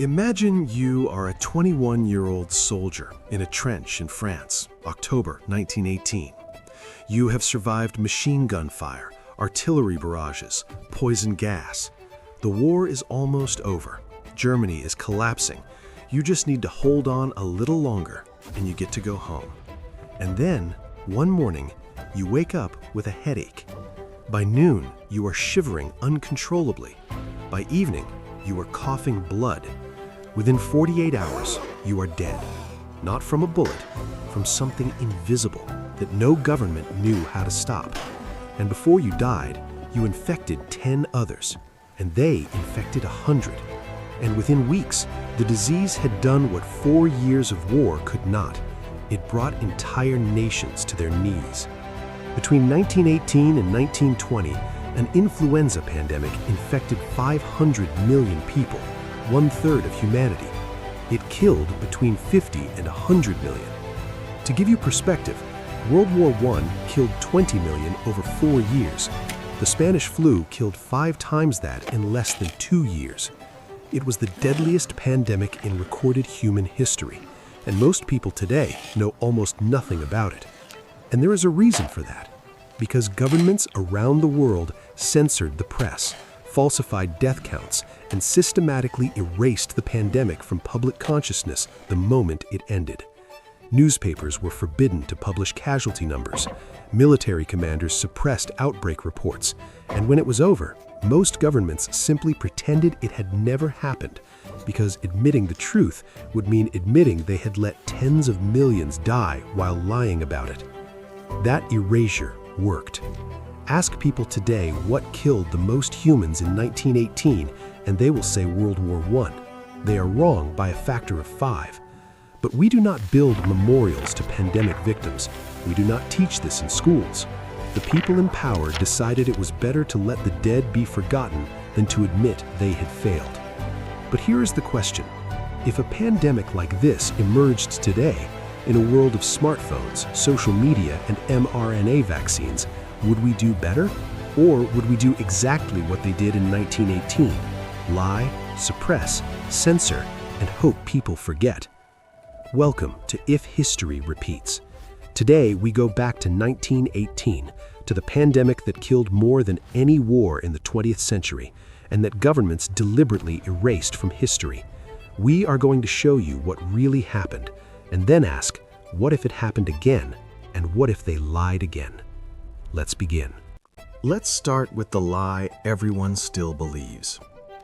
Imagine you are a 21-year-old soldier in a trench in France, October 1918. You have survived machine gun fire, artillery barrages, poison gas. The war is almost over. Germany is collapsing. You just need to hold on a little longer and you get to go home. And then, one morning, you wake up with a headache. By noon, you are shivering uncontrollably. By evening, you are coughing blood. Within 48 hours, you are dead. Not from a bullet, from something invisible that no government knew how to stop. And before you died, you infected 10 others, and they infected 100. And within weeks, the disease had done what 4 years of war could not. It brought entire nations to their knees. Between 1918 and 1920, an influenza pandemic infected 500 million people, 1/3 of humanity. It killed between 50 and 100 million. To give you perspective, World War I killed 20 million over 4 years. The Spanish flu killed 5 times that in less than 2 years. It was the deadliest pandemic in recorded human history, and most people today know almost nothing about it. And there is a reason for that. Because governments around the world censored the press, falsified death counts, and systematically erased the pandemic from public consciousness the moment it ended. Newspapers were forbidden to publish casualty numbers. Military commanders suppressed outbreak reports. And when it was over, most governments simply pretended it had never happened, because admitting the truth would mean admitting they had let tens of millions die while lying about it. That erasure worked. Ask people today what killed the most humans in 1918, and they will say World War I. They are wrong by a factor of 5. But we do not build memorials to pandemic victims. We do not teach this in schools. The people in power decided it was better to let the dead be forgotten than to admit they had failed. But here is the question. If a pandemic like this emerged today, in a world of smartphones, social media, and mRNA vaccines, would we do better? Or would we do exactly what they did in 1918? Lie, suppress, censor, and hope people forget. Welcome to If History Repeats. Today, we go back to 1918, to the pandemic that killed more than any war in the 20th century, and that governments deliberately erased from history. We are going to show you what really happened, and then ask, what if it happened again, and what if they lied again? Let's begin. Let's start with the lie everyone still believes.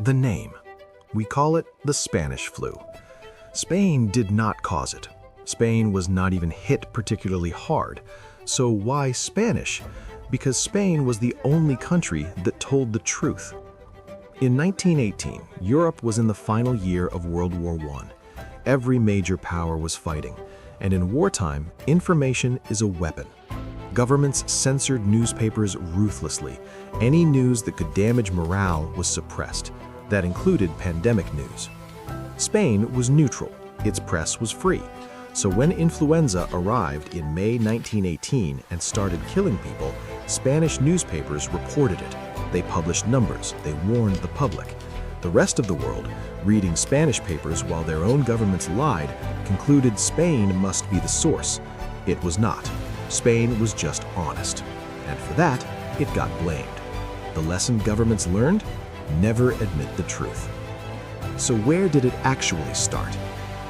The name. We call it the Spanish flu. Spain did not cause it. Spain was not even hit particularly hard. So why Spanish? Because Spain was the only country that told the truth. In 1918, Europe was in the final year of World War I. Every major power was fighting, and in wartime, information is a weapon. Governments censored newspapers ruthlessly. Any news that could damage morale was suppressed. That included pandemic news. Spain was neutral. Its press was free. So when influenza arrived in May 1918 and started killing people, Spanish newspapers reported it. They published numbers. They warned the public. The rest of the world, reading Spanish papers while their own governments lied, concluded Spain must be the source. It was not. Spain was just honest. And for that, it got blamed. The lesson governments learned? Never admit the truth. So where did it actually start?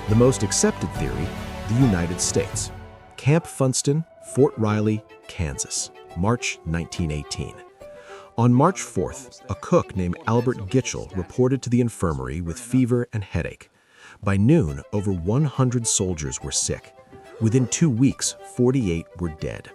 The most accepted theory, the United States. Camp Funston, Fort Riley, Kansas, March 1918. On March 4th, a cook named Albert Gitchell reported to the infirmary with fever and headache. By noon, over 100 soldiers were sick. Within 2 weeks, 48 were dead.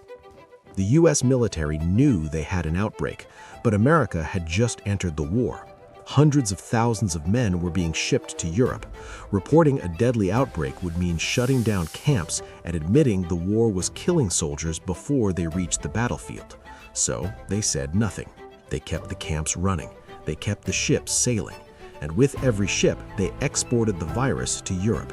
The U.S. military knew they had an outbreak, but America had just entered the war. Hundreds of thousands of men were being shipped to Europe. Reporting a deadly outbreak would mean shutting down camps and admitting the war was killing soldiers before they reached the battlefield. So they said nothing. They kept the camps running. They kept the ships sailing. And with every ship, they exported the virus to Europe.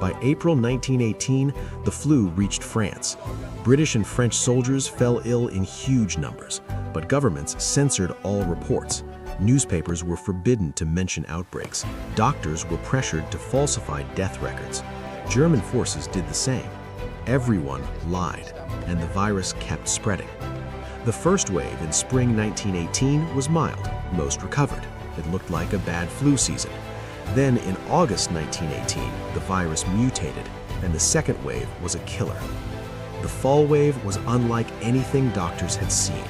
By April 1918, the flu reached France. British and French soldiers fell ill in huge numbers, but governments censored all reports. Newspapers were forbidden to mention outbreaks. Doctors were pressured to falsify death records. German forces did the same. Everyone lied, and the virus kept spreading. The first wave in spring 1918 was mild. Most recovered. It looked like a bad flu season. Then in August 1918, the virus mutated, and the second wave was a killer. The fall wave was unlike anything doctors had seen.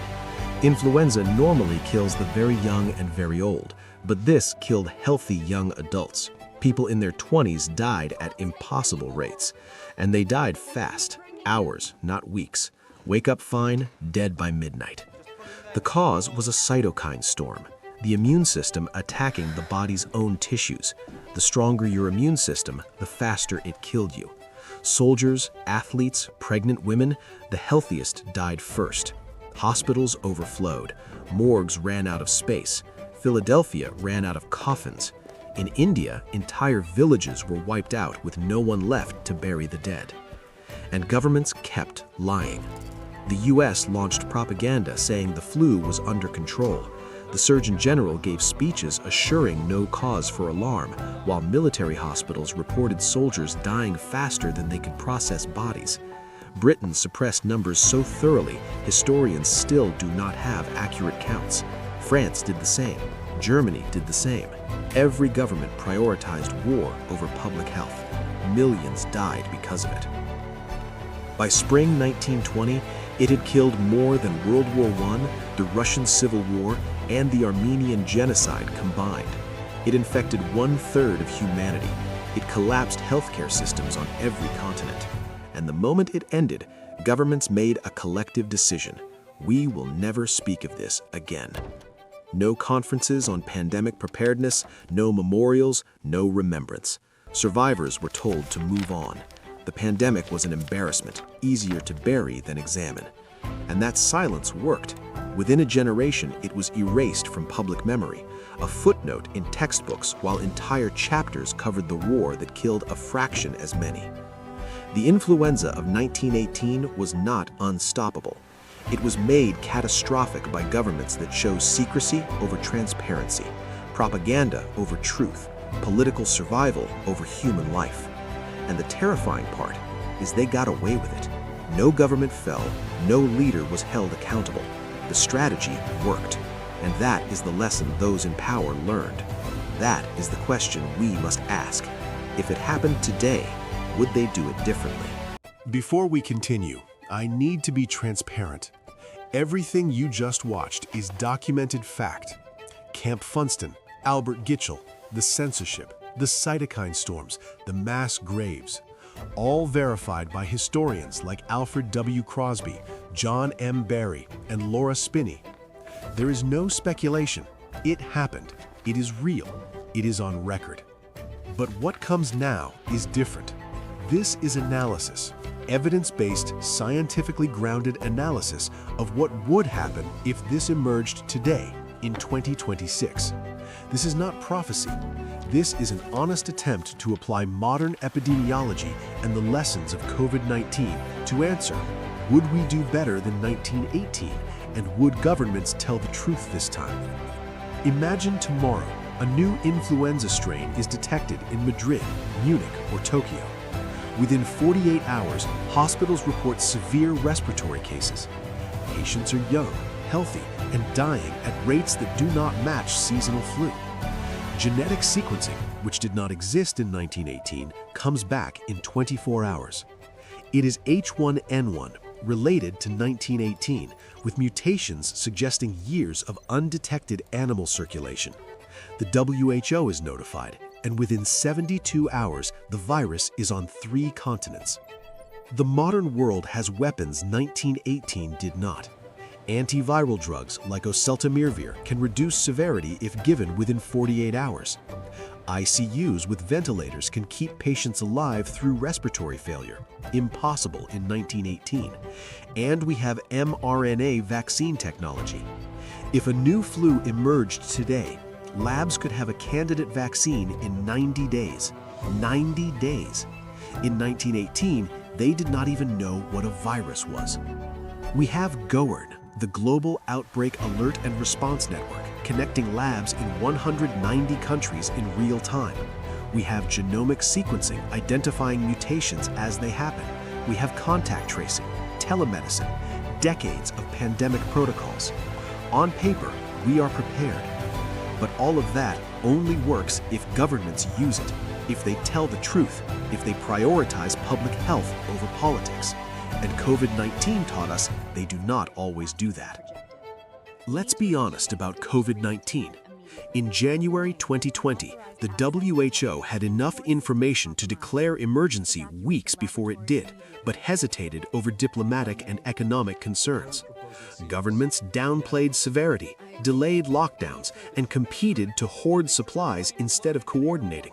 Influenza normally kills the very young and very old, but this killed healthy young adults. People in their 20s died at impossible rates, and they died fast, hours, not weeks. Wake up fine, dead by midnight. The cause was a cytokine storm, the immune system attacking the body's own tissues. The stronger your immune system, the faster it killed you. Soldiers, athletes, pregnant women, the healthiest died first. Hospitals overflowed. Morgues ran out of space. Philadelphia ran out of coffins. In India, entire villages were wiped out with no one left to bury the dead. And governments kept lying. The US launched propaganda saying the flu was under control. The Surgeon General gave speeches assuring no cause for alarm, while military hospitals reported soldiers dying faster than they could process bodies. Britain suppressed numbers so thoroughly, historians still do not have accurate counts. France did the same. Germany did the same. Every government prioritized war over public health. Millions died because of it. By spring 1920, it had killed more than World War I, the Russian Civil War, and the Armenian genocide combined. It infected 1/3 of humanity. It collapsed healthcare systems on every continent. And the moment it ended, governments made a collective decision. We will never speak of this again. No conferences on pandemic preparedness, no memorials, no remembrance. Survivors were told to move on. The pandemic was an embarrassment, easier to bury than examine. And that silence worked. Within a generation, it was erased from public memory, a footnote in textbooks, while entire chapters covered the war that killed a fraction as many. The influenza of 1918 was not unstoppable. It was made catastrophic by governments that chose secrecy over transparency, propaganda over truth, political survival over human life. And the terrifying part is they got away with it. No government fell, no leader was held accountable. The strategy worked, and that is the lesson those in power learned. That is the question we must ask. If it happened today, would they do it differently? Before we continue, I need to be transparent. Everything you just watched is documented fact. Camp Funston, Albert Gitchell, the censorship, the cytokine storms, the mass graves, all verified by historians like Alfred W. Crosby, John M. Barry, and Laura Spinney. There is no speculation. It happened. It is real. It is on record. But what comes now is different. This is analysis, evidence-based, scientifically grounded analysis of what would happen if this emerged today in 2026. This is not prophecy. This is an honest attempt to apply modern epidemiology and the lessons of COVID-19 to answer, would we do better than 1918, and would governments tell the truth this time? Imagine tomorrow a new influenza strain is detected in Madrid, Munich, or Tokyo. Within 48 hours, hospitals report severe respiratory cases. Patients are young, healthy, and dying at rates that do not match seasonal flu. Genetic sequencing, which did not exist in 1918, comes back in 24 hours. It is H1N1, related to 1918, with mutations suggesting years of undetected animal circulation. The WHO is notified, and within 72 hours, the virus is on 3 continents. The modern world has weapons 1918 did not. Antiviral drugs like oseltamivir can reduce severity if given within 48 hours. ICUs with ventilators can keep patients alive through respiratory failure, impossible in 1918. And we have mRNA vaccine technology. If a new flu emerged today, labs could have a candidate vaccine in 90 days. 90 days. In 1918, they did not even know what a virus was. We have GOERN, the Global Outbreak Alert and Response Network, connecting labs in 190 countries in real time. We have genomic sequencing identifying mutations as they happen. We have contact tracing, telemedicine, decades of pandemic protocols. On paper, we are prepared. But all of that only works if governments use it, if they tell the truth, if they prioritize public health over politics. And COVID-19 taught us they do not always do that. Let's be honest about COVID-19. In January 2020, the WHO had enough information to declare emergency weeks before it did, but hesitated over diplomatic and economic concerns. Governments downplayed severity, delayed lockdowns, and competed to hoard supplies instead of coordinating.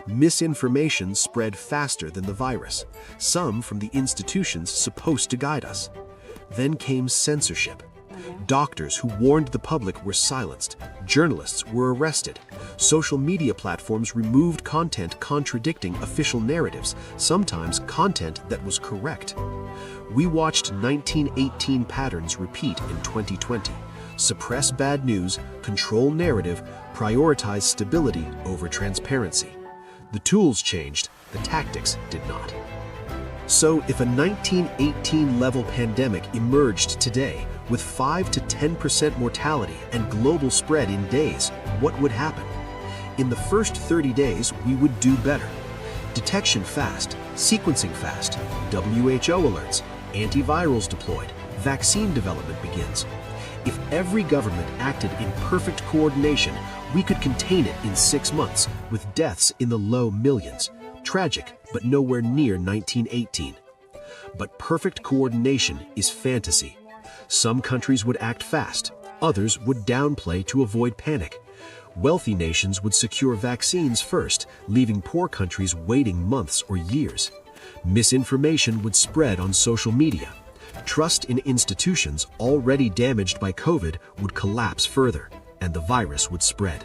Misinformation spread faster than the virus, some from the institutions supposed to guide us. Then came censorship. Doctors who warned the public were silenced. Journalists were arrested. Social media platforms removed content contradicting official narratives, sometimes content that was correct. We watched 1918 patterns repeat in 2020. Suppress bad news, control narrative, prioritize stability over transparency. The tools changed, the tactics did not. So if a 1918-level pandemic emerged today, with 5 to 10% mortality and global spread in days, what would happen? In the first 30 days, we would do better. Detection fast, sequencing fast, WHO alerts, antivirals deployed, vaccine development begins. If every government acted in perfect coordination, we could contain it in 6 months, with deaths in the low millions. Tragic, but nowhere near 1918. But perfect coordination is fantasy. Some countries would act fast, others would downplay to avoid panic. Wealthy nations would secure vaccines first, leaving poor countries waiting months or years. Misinformation would spread on social media. Trust in institutions already damaged by COVID would collapse further, and the virus would spread.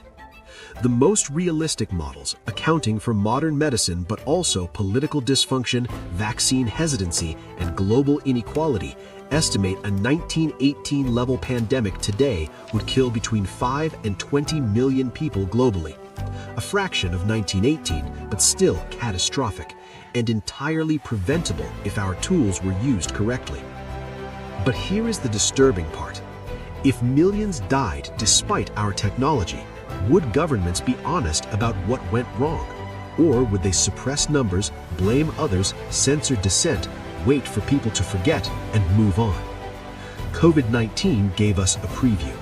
The most realistic models, accounting for modern medicine but also political dysfunction, vaccine hesitancy, and global inequality, estimate a 1918-level pandemic today would kill between 5 and 20 million people globally. A fraction of 1918, but still catastrophic, and entirely preventable if our tools were used correctly. But here is the disturbing part. If millions died despite our technology, would governments be honest about what went wrong? Or would they suppress numbers, blame others, censor dissent, wait for people to forget, and move on? COVID-19 gave us a preview.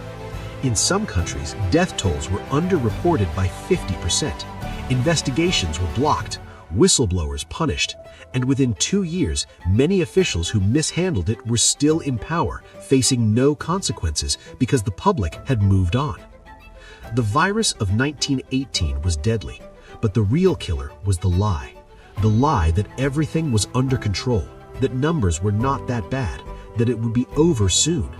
In some countries, death tolls were underreported by 50%. Investigations were blocked, whistleblowers punished, and within 2 years, many officials who mishandled it were still in power, facing no consequences because the public had moved on. The virus of 1918 was deadly, but the real killer was the lie that everything was under control, that numbers were not that bad, that it would be over soon.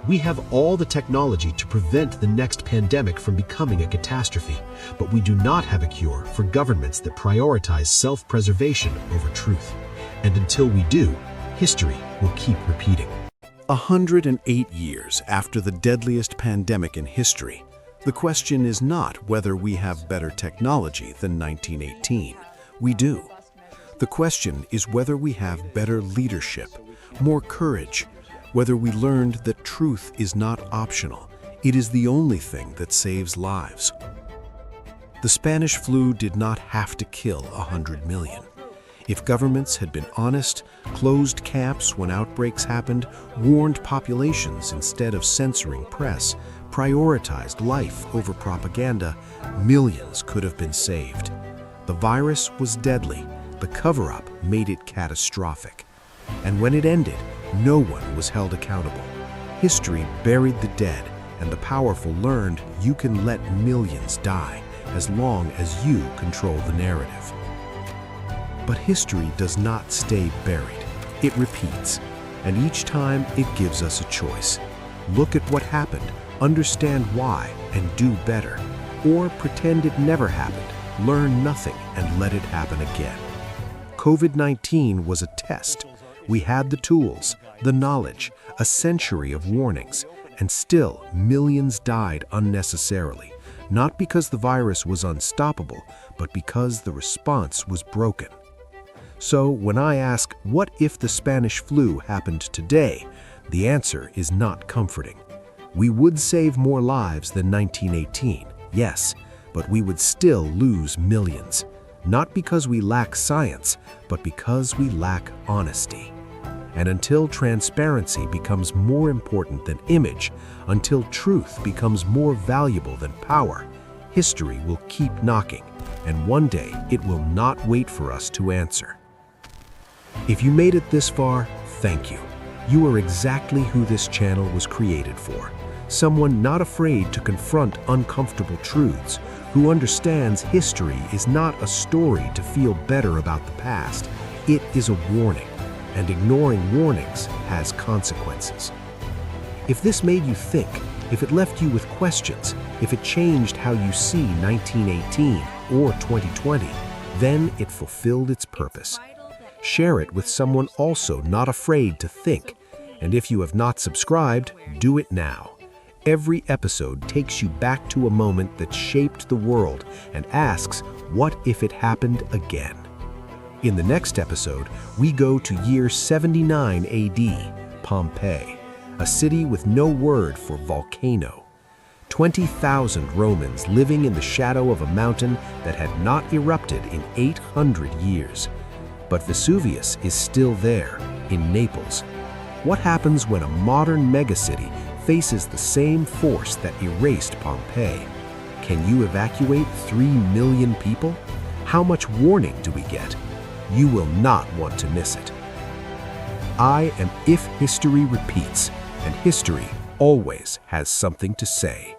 We have all the technology to prevent the next pandemic from becoming a catastrophe, but we do not have a cure for governments that prioritize self-preservation over truth. And until we do, history will keep repeating. 108 years after the deadliest pandemic in history, the question is not whether we have better technology than 1918. We do. The question is whether we have better leadership, more courage, whether we learned that truth is not optional. It is the only thing that saves lives. The Spanish flu did not have to kill 100 million. If governments had been honest, closed camps when outbreaks happened, warned populations instead of censoring press, prioritized life over propaganda, millions could have been saved. The virus was deadly. The cover-up made it catastrophic. And when it ended, no one was held accountable. History buried the dead, and the powerful learned you can let millions die as long as you control the narrative. But history does not stay buried. It repeats, and each time it gives us a choice. Look at what happened, understand why, and do better. Or pretend it never happened, learn nothing, and let it happen again. COVID-19 was a test. We had the tools, the knowledge, a century of warnings, And still, millions died unnecessarily, not because the virus was unstoppable, but because the response was broken. So when I ask, what if the Spanish flu happened today? The answer is not comforting. We would save more lives than 1918, yes, but we would still lose millions. Not because we lack science, but because we lack honesty. And until transparency becomes more important than image, until truth becomes more valuable than power, history will keep knocking, and one day it will not wait for us to answer. If you made it this far, thank you. You are exactly who this channel was created for. Someone not afraid to confront uncomfortable truths, who understands history is not a story to feel better about the past. It is a warning, and ignoring warnings has consequences. If this made you think, if it left you with questions, if it changed how you see 1918 or 2020, then it fulfilled its purpose. Share it with someone also not afraid to think. And if you have not subscribed, do it now. Every episode takes you back to a moment that shaped the world and asks, what if it happened again? In the next episode, we go to year 79 AD, Pompeii, a city with no word for volcano. 20,000 Romans living in the shadow of a mountain that had not erupted in 800 years. But Vesuvius is still there, in Naples. What happens when a modern megacity faces the same force that erased Pompeii? Can you evacuate 3 million people? How much warning do we get? You will not want to miss it. I am If History Repeats, and history always has something to say.